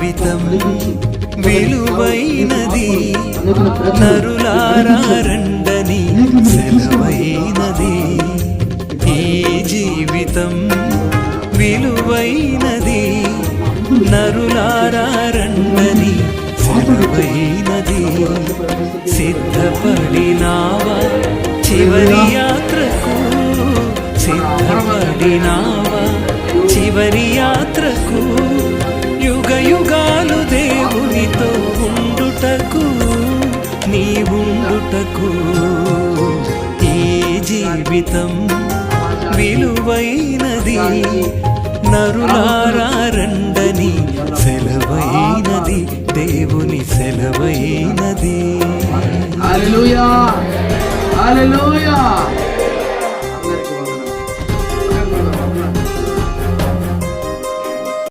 జీవితం విలువైనది, నరులారా రండని సెలవైనది. ఈ జీవితం విలువైనది, నరులారా రండని సెలవైనది. సిద్ధపడినావా చివరి యాత్రకు, సిద్ధపడినావా చివరి యాత్రకు, యుగ యుగాలు దేవునితో ఉండుటకు, నీవుండుటకు. ఈ జీవితం విలువైనది, నరులారా రండని సెలవైనది, దేవుని సెలవైనది. హల్లెలూయా, హల్లెలూయా.